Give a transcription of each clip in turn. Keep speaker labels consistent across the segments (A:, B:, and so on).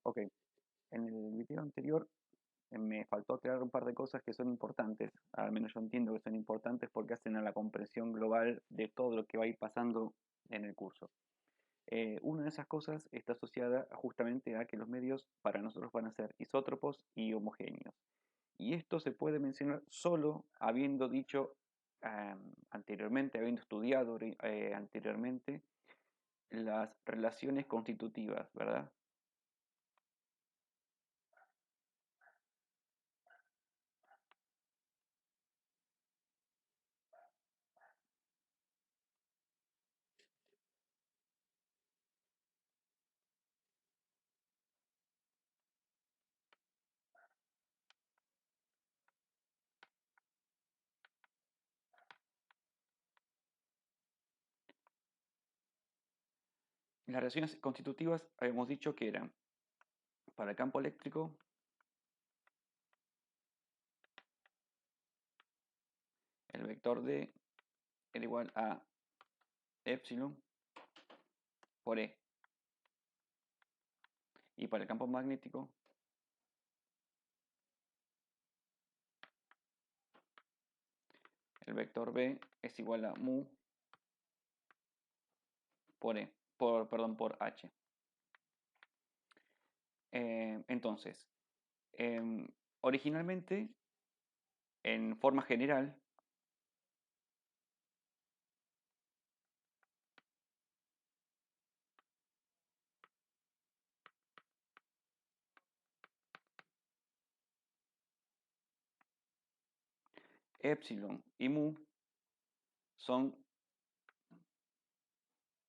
A: Ok, en el video anterior me faltó aclarar un par de cosas que son importantes, al menos yo entiendo que son importantes porque hacen a la comprensión global de todo lo que va a ir pasando en el curso. Una de esas cosas está asociada justamente a que los medios para nosotros van a ser isótropos y homogéneos. Y esto se puede mencionar solo habiendo dicho anteriormente, habiendo estudiado anteriormente las relaciones constitutivas, ¿verdad? Las relaciones constitutivas habíamos dicho que eran para el campo eléctrico el vector D era igual a epsilon por E. Y para el campo magnético el vector B es igual a mu por E, perdón, por H. Entonces, originalmente, en forma general, epsilon y mu son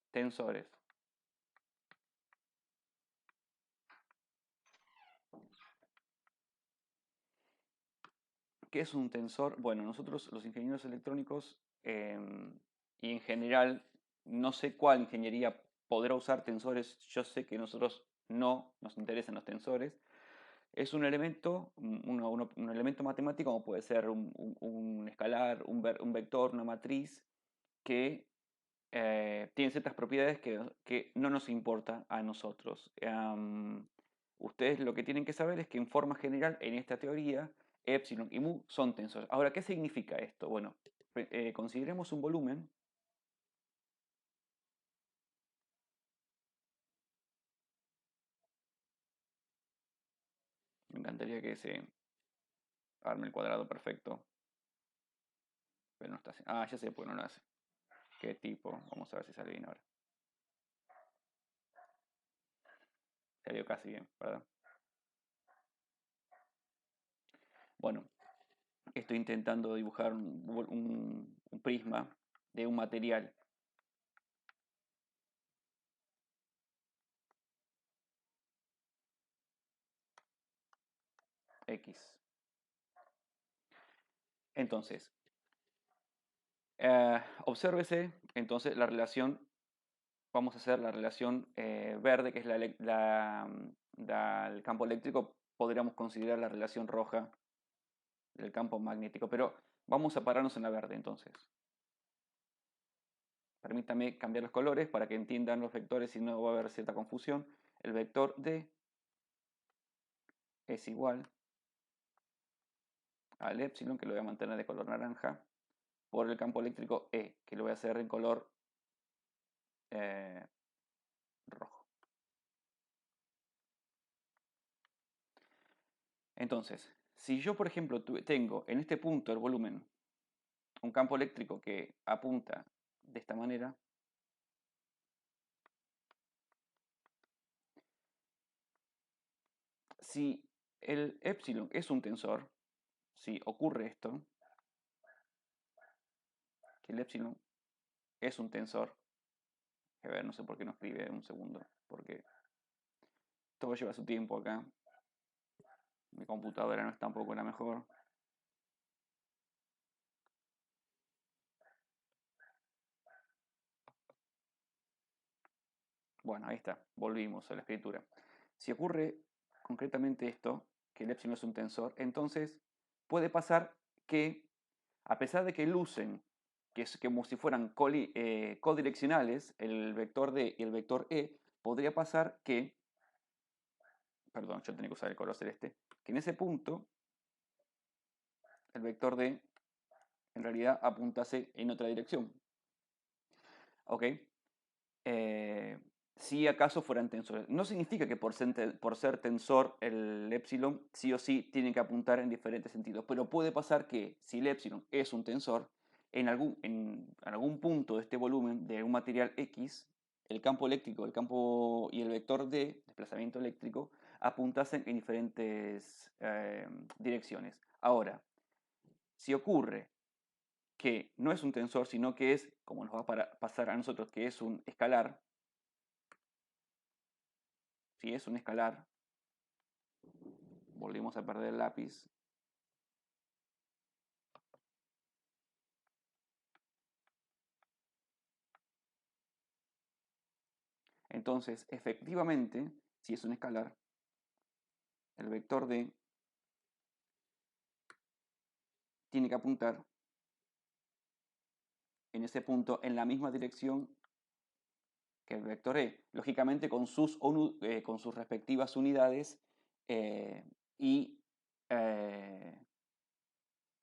A: tensores. ¿Qué es un tensor? Bueno, nosotros los ingenieros electrónicos y en general, no sé cuál ingeniería podrá usar tensores, yo sé que nosotros no nos interesan los tensores. Es un elemento, un elemento matemático como puede ser un escalar, un vector, una matriz, que tiene ciertas propiedades que no nos importa a nosotros. Ustedes lo que tienen que saber es que en forma general, en esta teoría, epsilon y mu son tensores. Ahora, ¿qué significa esto? Bueno, consideremos un volumen. Me encantaría que se arme el cuadrado perfecto, pero no está así. Ah, ya sé por qué no lo hace. ¿Qué tipo? Vamos a ver si sale bien ahora. Salió casi bien, ¿verdad? Bueno, estoy intentando dibujar un prisma de un material X. Entonces, obsérvese entonces la relación, vamos a hacer la relación verde, que es el campo eléctrico, podríamos considerar la relación roja del campo magnético, pero vamos a pararnos en la verde entonces. Permítame cambiar los colores para que entiendan los vectores y no va a haber cierta confusión. El vector D es igual al epsilon, que lo voy a mantener de color naranja, por el campo eléctrico E, que lo voy a hacer en color eh, rojo. Entonces, si yo, por ejemplo, tengo en este punto el volumen, un campo eléctrico que apunta de esta manera, si el epsilon es un tensor, si ocurre esto, que el epsilon es un tensor, a ver, no sé por qué no escribe un segundo, porque todo lleva su tiempo acá, mi computadora no es tampoco la mejor. Bueno, ahí está, volvimos a la escritura. Si ocurre concretamente esto, que el epsilon es un tensor, entonces puede pasar que, a pesar de que lucen, que es como si fueran codireccionales, el vector D y el vector E, podría pasar que perdón, yo tenía que usar el color celeste, que en ese punto el vector D en realidad apuntase en otra dirección. ¿Ok? Si acaso fueran tensores. No significa que por ser tensor el epsilon sí o sí tiene que apuntar en diferentes sentidos, pero puede pasar que si el epsilon es un tensor, en algún punto de este volumen de un material X, el campo eléctrico, el campo y el vector D, desplazamiento eléctrico, apuntasen en diferentes direcciones. Ahora, si ocurre que no es un tensor, sino que es, como nos va a pasar a nosotros, que es un escalar, si es un escalar, volvemos a perder el lápiz. Entonces, efectivamente, si es un escalar, el vector D tiene que apuntar en ese punto en la misma dirección que el vector E, lógicamente con sus respectivas unidades y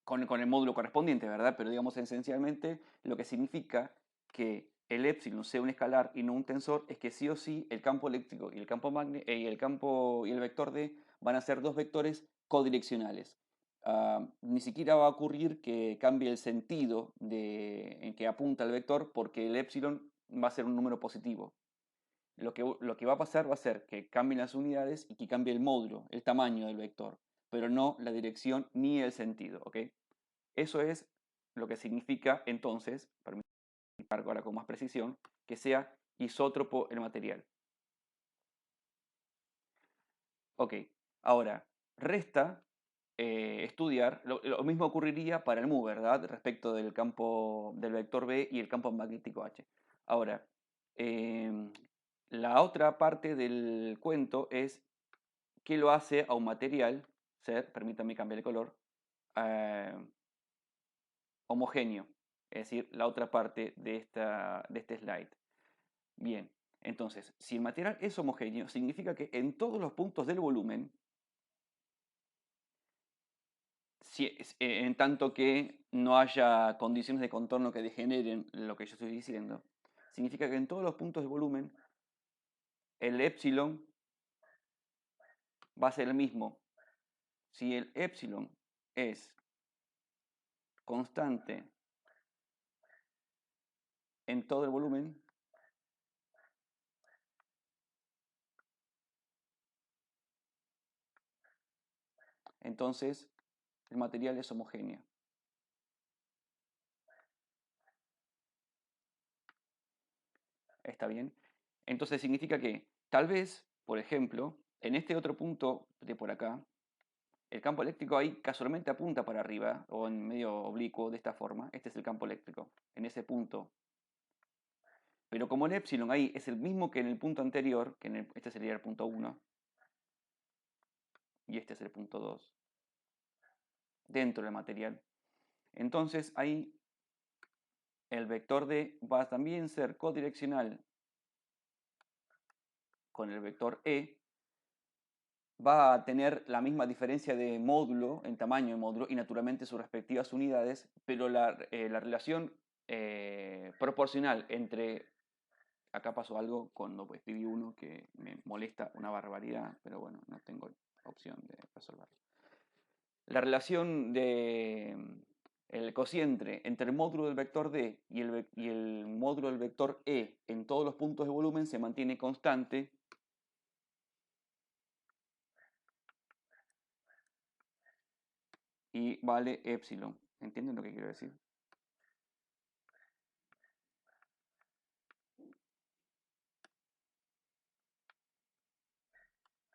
A: con el módulo correspondiente, ¿verdad? Pero digamos esencialmente lo que significa que el épsilon sea un escalar y no un tensor es que sí o sí el campo eléctrico y el vector D van a ser dos vectores codireccionales. Ni siquiera va a ocurrir que cambie el sentido en que apunta el vector porque el épsilon va a ser un número positivo. Lo que va a pasar va a ser que cambien las unidades y que cambie el módulo, el tamaño del vector, pero no la dirección ni el sentido, ¿ok? Eso es lo que significa entonces, permítame explicar ahora con más precisión, que sea isótropo el material. Ok, ahora resta estudiar, lo mismo ocurriría para el MU, ¿verdad? Respecto del campo del vector B y el campo magnético H. Ahora, em, la otra parte del cuento es qué lo hace a un material ser, permítanme cambiar el color, eh, homogéneo, es decir, la otra parte de este slide. Bien, entonces, si el material es homogéneo, significa que en todos los puntos del volumen, en tanto que no haya condiciones de contorno que degeneren lo que yo estoy diciendo, significa que en todos los puntos del volumen, el epsilon va a ser el mismo. Si el epsilon es constante en todo el volumen, entonces el material es homogéneo. ¿Está bien? Entonces significa que tal vez, por ejemplo, en este otro punto de por acá, el campo eléctrico ahí casualmente apunta para arriba o en medio oblicuo de esta forma. Este es el campo eléctrico, en ese punto. Pero como el epsilon ahí es el mismo que en el punto anterior, este sería el punto 1 y este es el punto 2, dentro del material. Entonces ahí el vector D va a también ser codireccional con el vector E, va a tener la misma diferencia de módulo, en tamaño de módulo, y naturalmente sus respectivas unidades, pero la relación proporcional entre... Acá pasó algo cuando escribí uno que me molesta una barbaridad, pero bueno, no tengo opción de resolverlo. La relación el cociente entre el módulo del vector D y el módulo del vector E en todos los puntos de volumen se mantiene constante y vale epsilon. ¿Entienden lo que quiero decir?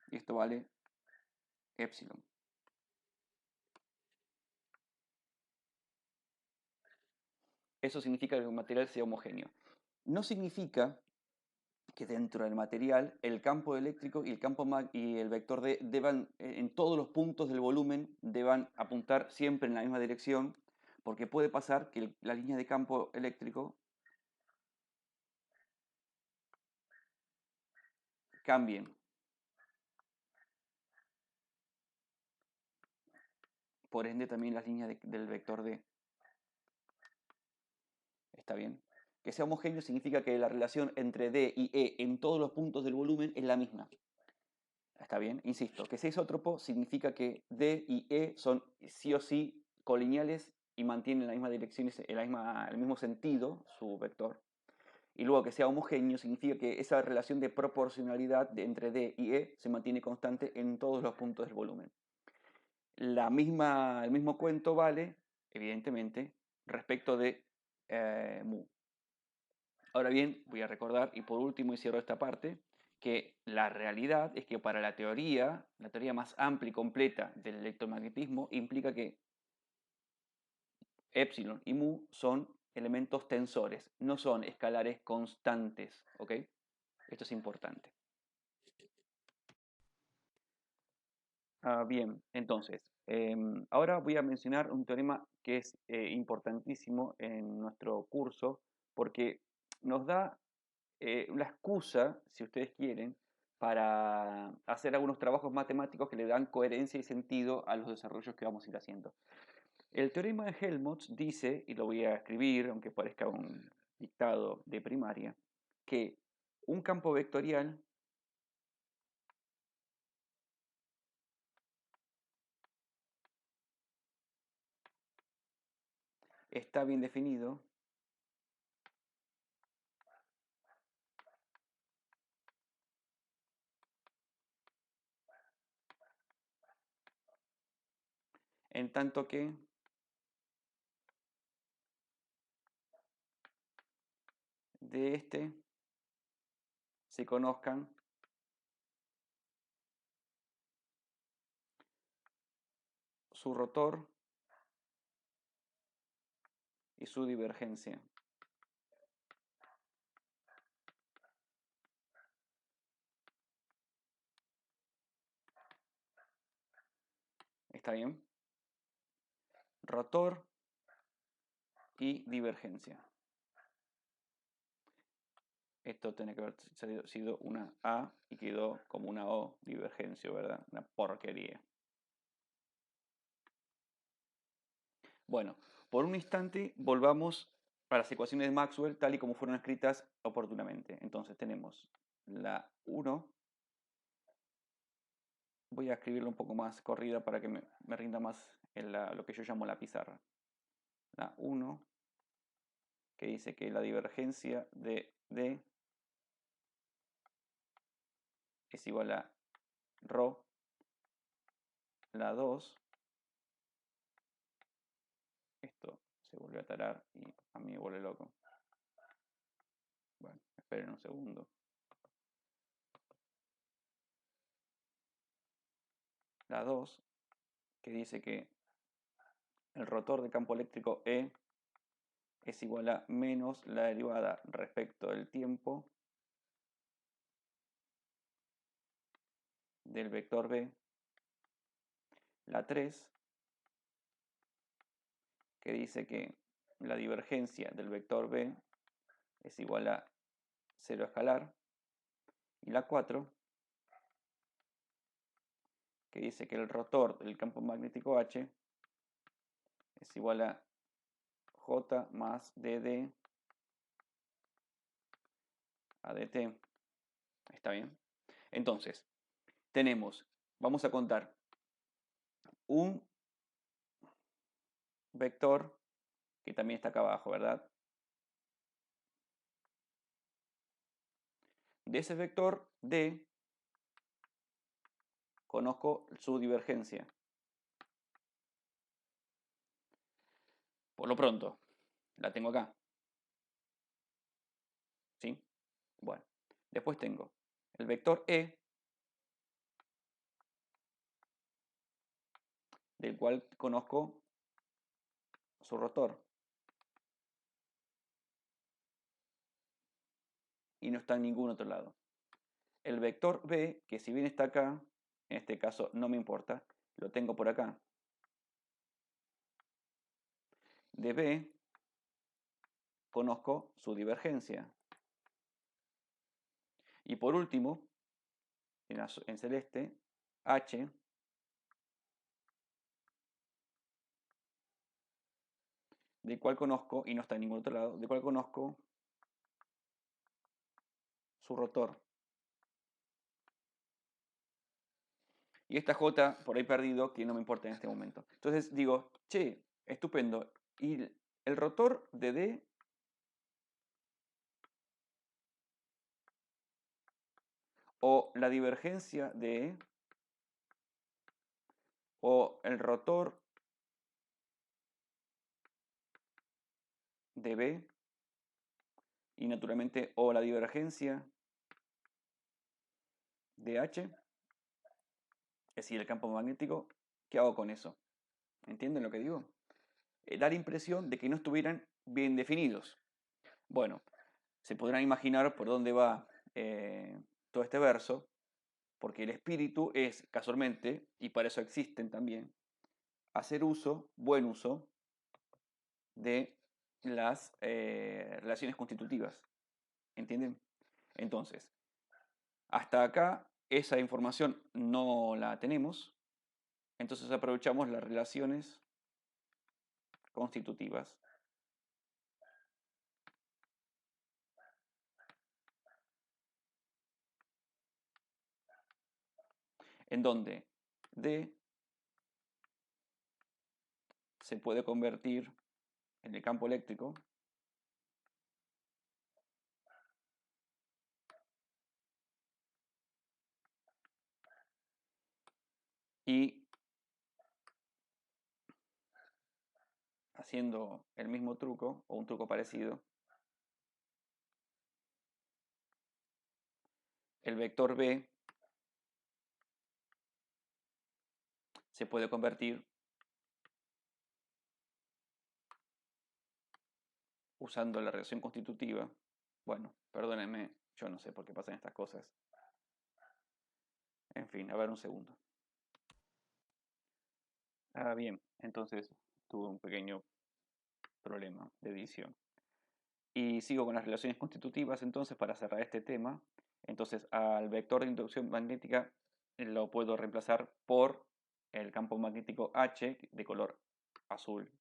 A: Y esto vale epsilon. Eso significa que el material sea homogéneo. No significa que dentro del material el campo eléctrico y el vector D deban, en todos los puntos del volumen, deban apuntar siempre en la misma dirección, porque puede pasar que la línea de campo eléctrico cambien. por ende también las líneas del vector D. ¿Está bien? Que sea homogéneo significa que la relación entre D y E en todos los puntos del volumen es la misma. ¿Está bien? Insisto, que sea isótropo significa que D y E son sí o sí colineales y mantienen la misma dirección, el mismo sentido, su vector. Y luego que sea homogéneo significa que esa relación de proporcionalidad entre D y E se mantiene constante en todos los puntos del volumen. El mismo cuento vale, evidentemente, respecto de mu. Ahora bien, voy a recordar, y por último, y cierro esta parte, que la realidad es que para la teoría más amplia y completa del electromagnetismo, implica que epsilon y mu son elementos tensores, no son escalares constantes, ¿ok? Esto es importante. Bien, entonces, ahora voy a mencionar un teorema que es importantísimo en nuestro curso porque nos da una excusa, si ustedes quieren, para hacer algunos trabajos matemáticos que le dan coherencia y sentido a los desarrollos que vamos a ir haciendo. El teorema de Helmholtz dice, y lo voy a escribir, aunque parezca un dictado de primaria, que un campo vectorial está bien definido en tanto que de este se conozcan su rotor y su divergencia. ¿Está bien? Rotor y divergencia. Esto tiene que haber sido una A y quedó como una O, divergencia, ¿verdad? Una porquería. Bueno, por un instante volvamos a las ecuaciones de Maxwell tal y como fueron escritas oportunamente. Entonces tenemos la 1, voy a escribirlo un poco más corrida para que me rinda más lo que yo llamo la pizarra. La 1, que dice que la divergencia de D es igual a ρ. La 2, esto se vuelve a tarar y a mí me vuelve loco. Bueno, esperen un segundo. La 2, que dice que el rotor de campo eléctrico E es igual a menos la derivada respecto del tiempo del vector B. La 3, que dice que la divergencia del vector B es igual a 0 escalar. Y la 4, que dice que el rotor del campo magnético H es igual a J más dd a dt. ¿Está bien? Entonces, vamos a contar un vector que también está acá abajo, ¿verdad? De ese vector D conozco su divergencia. Por lo pronto, la tengo acá. ¿Sí? Bueno, después tengo el vector E, del cual conozco su rotor. Y no está en ningún otro lado. El vector B, que si bien está acá, en este caso no me importa, lo tengo por acá. De B conozco su divergencia. Y por último, en celeste, H del cual conozco, y no está en ningún otro lado, del cual conozco su rotor. Y esta J por ahí perdido que no me importa en este momento. Entonces digo, che, estupendo. ¿Y el rotor de D o la divergencia de E o el rotor de B y naturalmente o la divergencia de H, es decir, el campo magnético, ¿qué hago con eso? ¿Entienden lo que digo? Da la impresión de que no estuvieran bien definidos. Bueno, se podrán imaginar por dónde va todo este verso, porque el espíritu es, casualmente, y para eso existen también, hacer uso, buen uso, de las relaciones constitutivas. ¿Entienden? Entonces, hasta acá esa información no la tenemos, entonces aprovechamos las relaciones constitutivas, en donde D se puede convertir en el campo eléctrico y haciendo el mismo truco o un truco parecido, el vector B se puede convertir usando la relación constitutiva. Bueno, perdónenme, yo no sé por qué pasan estas cosas. En fin, a ver un segundo. Ah, bien, entonces tuve un pequeño problema de edición. Y sigo con las relaciones constitutivas entonces para cerrar este tema. Entonces al vector de inducción magnética lo puedo reemplazar por el campo magnético H de color azul.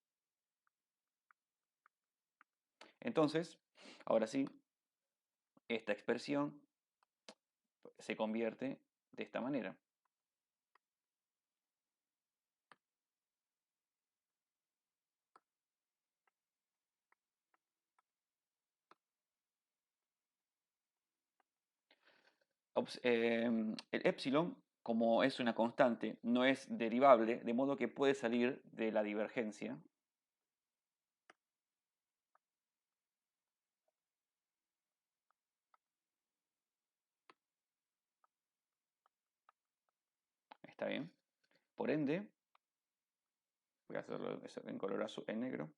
A: Entonces, ahora sí, esta expresión se convierte de esta manera. El epsilon, como es una constante, no es derivable, de modo que puede salir de la divergencia. ¿Está bien? Por ende, voy a hacerlo en color azul, en negro,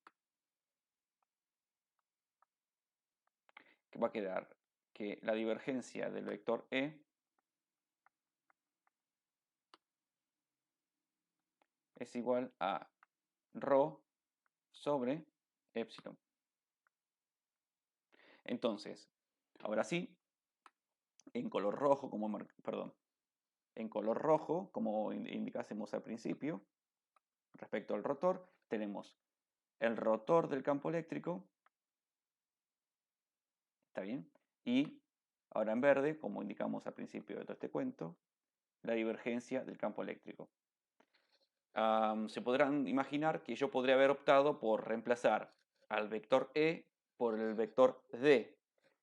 A: que va a quedar que la divergencia del vector E es igual a ρ sobre epsilon. Entonces, ahora sí, en color rojo, en color rojo, como indicásemos al principio, respecto al rotor, tenemos el rotor del campo eléctrico, ¿está bien? Y ahora en verde, como indicamos al principio de todo este cuento, la divergencia del campo eléctrico. Se podrán imaginar que yo podría haber optado por reemplazar al vector E por el vector D,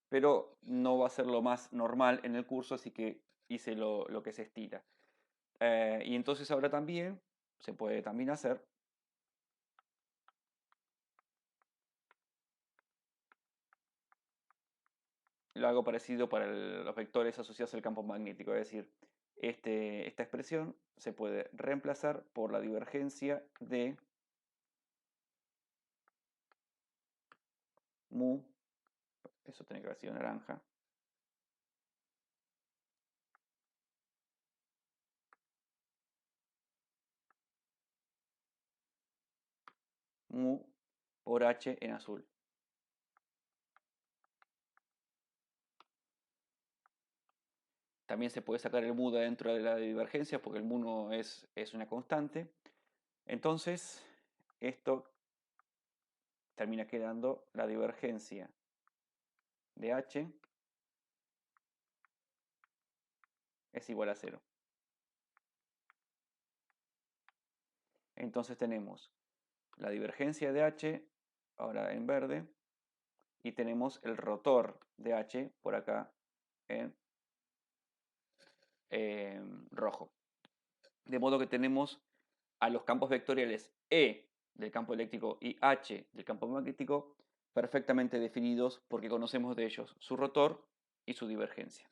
A: pero no va a ser lo más normal en el curso, así que hice lo que se estila. Y entonces ahora también se puede también hacer lo hago parecido para los vectores asociados al campo magnético, es decir, esta expresión se puede reemplazar por la divergencia de mu, eso tiene que haber sido naranja, mu por h en azul. También se puede sacar el mu de dentro de la divergencia porque el mu no es una constante. Entonces, esto termina quedando la divergencia de H es igual a 0. Entonces tenemos la divergencia de H, ahora en verde, y tenemos el rotor de H por acá en rojo. De modo que tenemos a los campos vectoriales E del campo eléctrico y H del campo magnético perfectamente definidos porque conocemos de ellos su rotor y su divergencia.